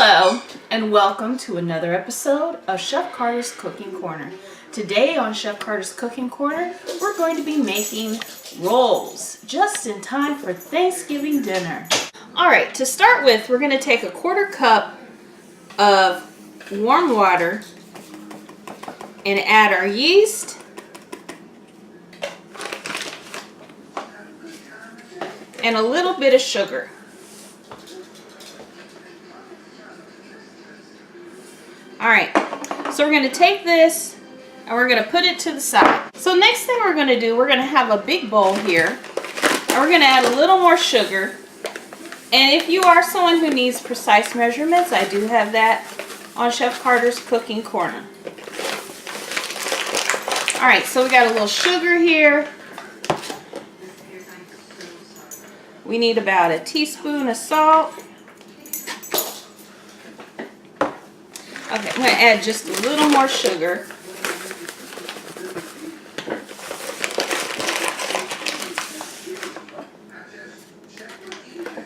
Hello and welcome to another episode of Chef Carter's Cooking Corner. Today on Chef Carter's Cooking Corner, we're going to be making rolls just in time for Thanksgiving dinner. Alright, to start with, we're going to take a 1/4 cup of warm water and add our yeast and a little bit of sugar. Alright, so we're going to take this and we're going to put it to the side. So next thing we're going to do, we're going to have a big bowl here and we're going to add a little more sugar. And if you are someone who needs precise measurements, I do have that on Chef Carter's Cooking Corner. Alright, so we got a little sugar here. We need about a teaspoon of salt. Okay, I'm going to add just a little more sugar.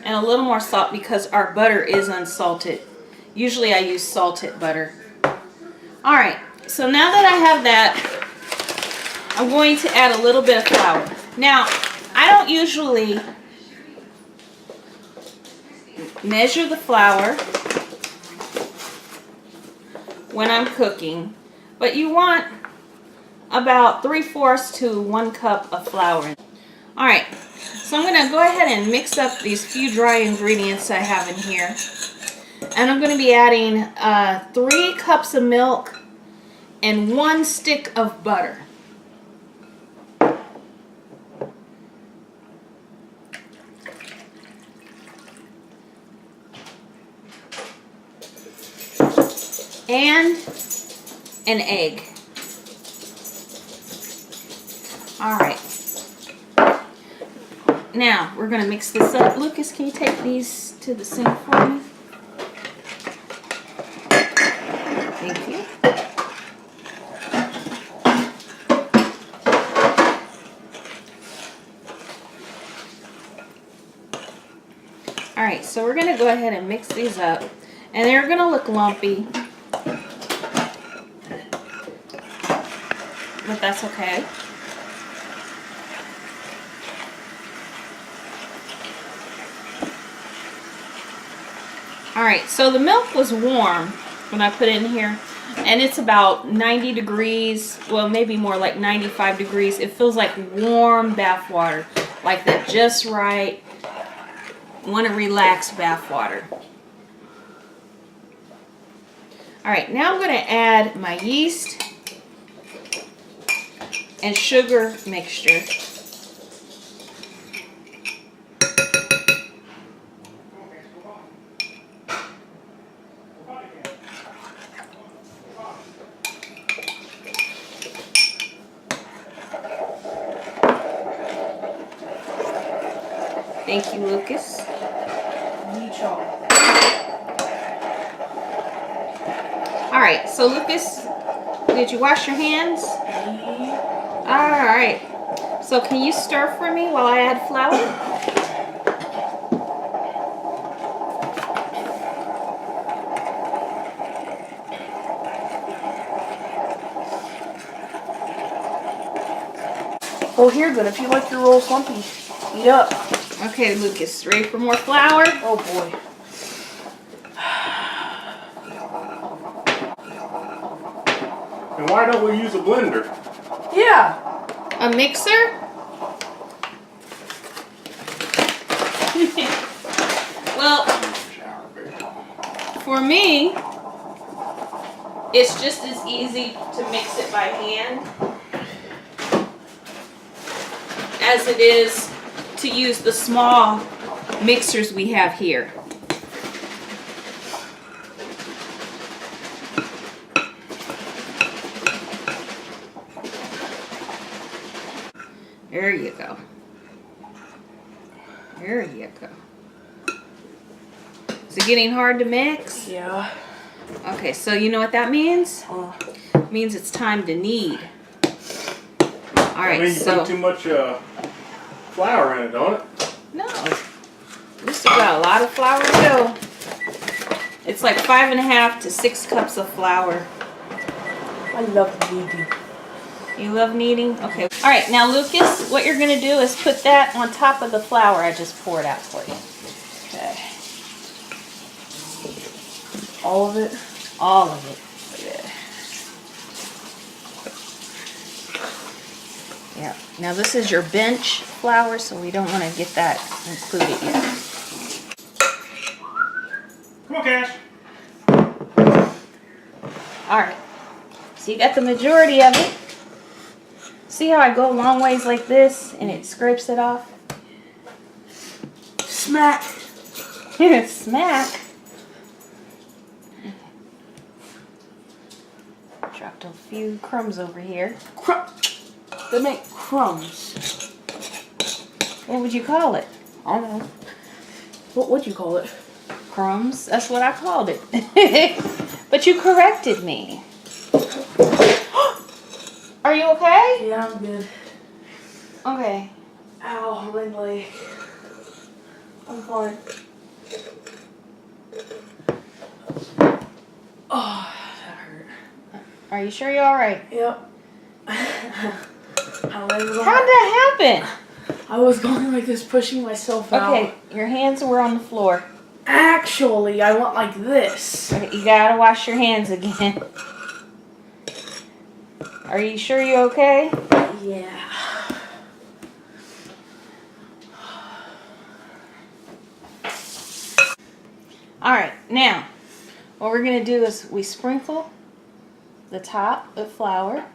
And a little more salt because our butter is unsalted. Usually I use salted butter. Alright, so now that I have that, I'm going to add a little bit of flour. Now, I don't usually measure the flour when I'm cooking, but you want about 3/4 to 1 cup of flour. Alright, so I'm going to go ahead and mix up these few dry ingredients I have in here. And I'm going to be adding 3 cups of milk and 1 stick of butter. And an egg. Alright. Now, we're going to mix this up. Lucas, can you take these to the sink for me? Thank you. Alright, so we're going to go ahead and mix these up. And they're going to look lumpy. But that's okay. Alright, so the milk was warm when I put it in here, and it's about 90 degrees, well maybe more like 95 degrees. It feels like warm bath water, like that just right, want to relax bath water. Alright, now I'm going to add my yeast and sugar mixture. Thank you, Lucas. Alright, so Lucas, did you wash your hands? Alright, so can you stir for me while I add flour? Oh, here, good. If you like your rolls lumpy, eat up. Okay, Lucas, ready for more flour? Oh, boy. And why don't we use a blender? Yeah. A mixer? Well, for me, it's just as easy to mix it by hand as it is to use the small mixers we have here. There you go. There you go. Is it getting hard to mix? Yeah. Okay, so you know what that means? It means it's time to knead. Alright, I mean, you so... put too much flour in it, don't it? No. We still got a lot of flour to go. It's like 5.5 to 6 cups of flour. I love kneading. You love kneading? Okay. All right, now Lucas, what you're gonna do is put that on top of the flour I just poured out for you. Okay. All of it? All of it. Yeah. Now this is your bench flour, so we don't want to get that included yet. Come on, Cash. All right. So you got the majority of it. See how I go a long ways like this and it scrapes it off? Smack. Smack. Dropped a few crumbs over here. They make crumbs. What would you call it? I don't know. What would you call it? Crumbs. That's what I called it. But you corrected me. Are you okay? Yeah, I'm good. Okay. Ow, my leg. I'm fine. Oh, that hurt. Are you sure you're alright? Yep. How'd that happen? I was going like this, pushing myself out. Okay, your hands were on the floor. Actually, I went like this. Okay, you gotta wash your hands again. Are you sure you're okay? Yeah. Alright, now, what we're gonna do is we sprinkle the top with flour.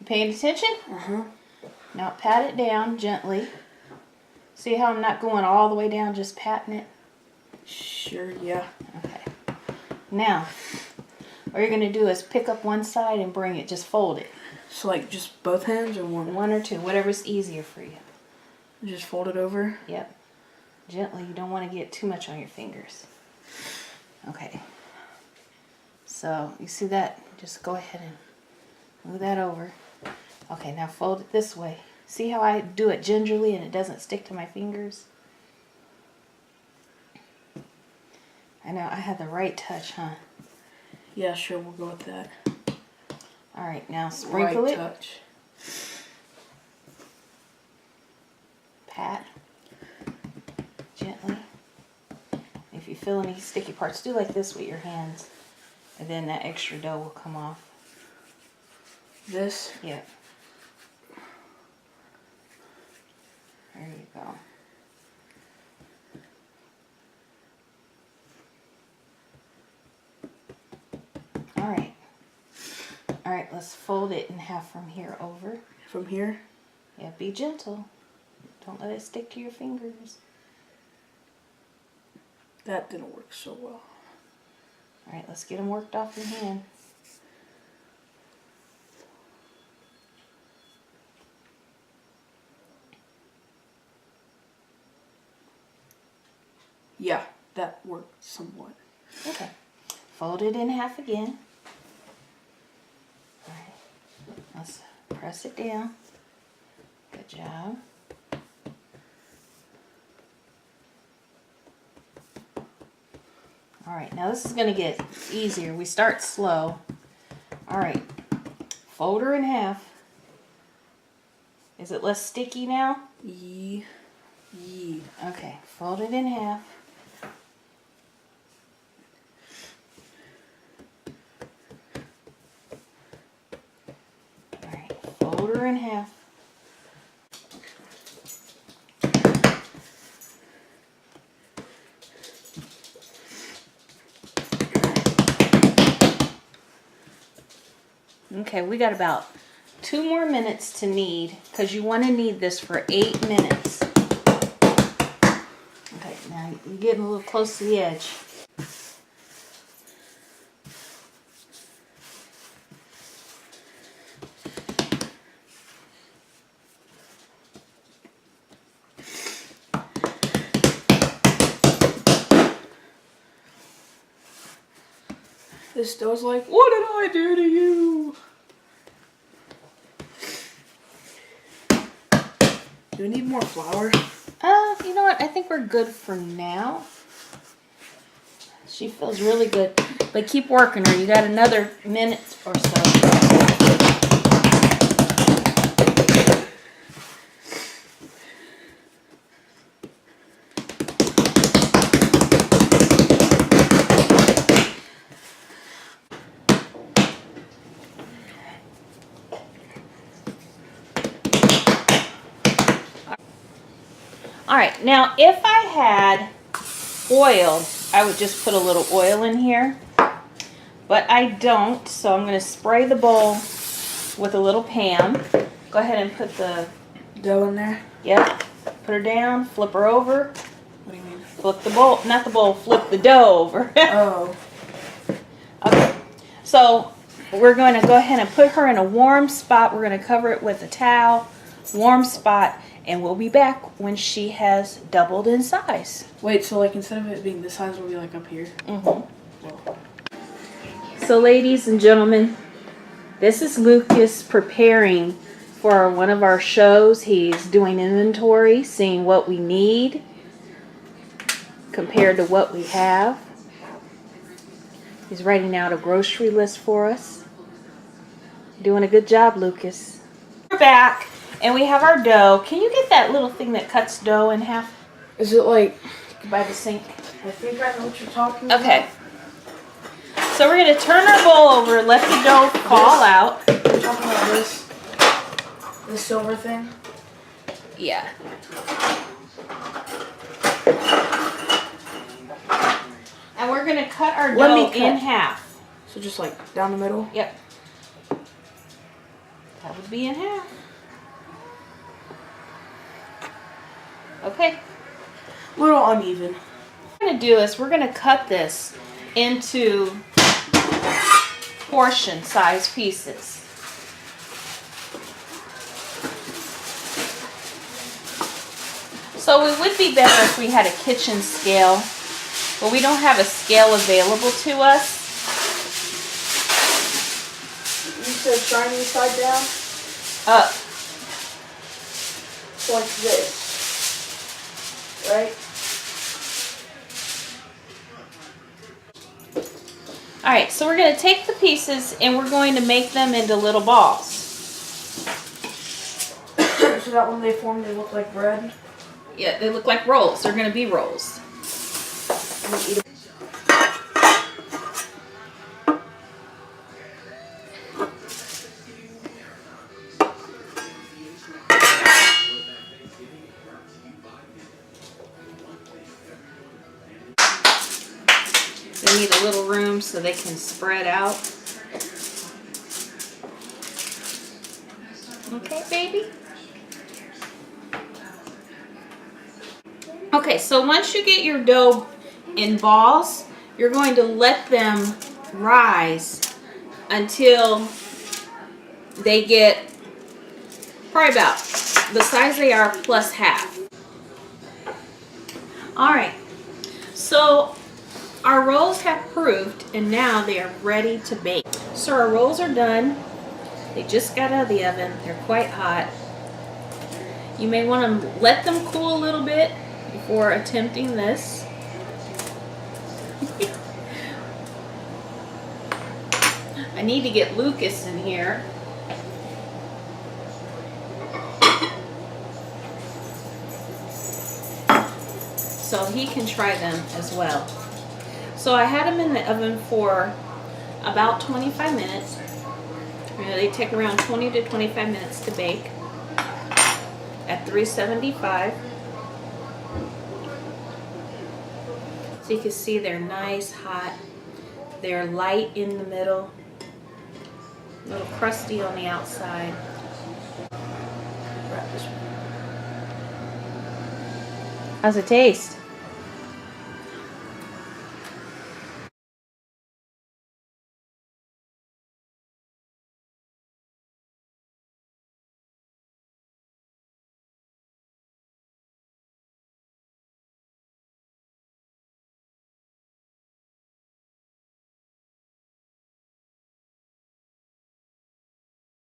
You paying attention? Uh-huh. Now pat it down gently. See how I'm not going all the way down, just patting it? Sure, yeah. Okay. Now, what you're going to do is pick up one side and bring it, just fold it. So like just both hands or one? One or two, whatever's easier for you. Just fold it over? Yep. Gently, you don't want to get too much on your fingers. Okay. So, you see that? Just go ahead and move that over. Okay, now fold it this way. See how I do it gingerly and it doesn't stick to my fingers? I know, I had the right touch, huh? Yeah, sure, we'll go with that. Alright, now sprinkle right it. Touch. Pat. Gently. If you feel any sticky parts, do like this with your hands. And then that extra dough will come off. This? Yeah. There you go. Alright. Alright, let's fold it in half from here over. From here? Yeah, be gentle. Don't let it stick to your fingers. That didn't work so well. Alright, let's get them worked off your hand. Yeah, that worked somewhat. Okay. Fold it in half again. Alright. Let's press it down. Good job. Alright, now this is going to get easier. We start slow. Alright. Fold her in half. Is it less sticky now? Yee. Okay, fold it in half. Alright, fold her in half. Okay, we got about 2 more minutes to knead because you want to knead this for 8 minutes. Okay, now you're getting a little close to the edge. This dough's like, what did I do to you? Do we need more flour? You know what? I think we're good for now. Let's She feels really good. But keep working her. You got another minute or so. Alright, now if I had oil, I would just put a little oil in here. But I don't, so I'm going to spray the bowl with a little Pam. Go ahead and put the Dough in there? Yep. Put her down, flip her over. What do you mean? Flip the bowl, not the bowl, flip the dough over. Oh. Okay. So we're going to go ahead and put her in a warm spot. We're going to cover it with a towel, warm spot, and we'll be back when she has doubled in size. Wait, so like instead of it being this size, it'll be like up here? Mm-hmm. So ladies and gentlemen, this is Lucas preparing for one of our shows. He's doing inventory, seeing what we need compared to what we have. He's writing out a grocery list for us. Doing a good job, Lucas. We're back and we have our dough. Can you get that little thing that cuts dough in half Is it like... by the sink? I think I know what you're talking about. Okay. So we're going to turn our bowl over, let the dough fall out. You're talking about this? This silver thing? Yeah. And we're going to cut our dough in half. So just like down the middle? Yep. That would be in half. Okay. A little uneven. What we're going to do is we're going to cut this into portion size pieces. So it would be better if we had a kitchen scale, but we don't have a scale available to us. You said shiny side down? Up. So like this. Right? Alright, so we're going to take the pieces and we're going to make them into little balls. So that when they form, they look like bread? Yeah, they look like rolls. They're going to be rolls. They need a little room so they can spread out. Okay, baby? Okay, so once you get your dough in balls, you're going to let them rise until they get probably about the size they are plus half. Alright, so our rolls have proofed and now they are ready to bake. So our rolls are done. They just got out of the oven. They're quite hot. You may want to let them cool a little bit before attempting this. I need to get Lucas in here. So he can try them as well. So I had them in the oven for about 25 minutes. They take around 20 to 25 minutes to bake at 375. So you can see they're nice, hot. They're light in the middle, a little crusty on the outside. How's it taste?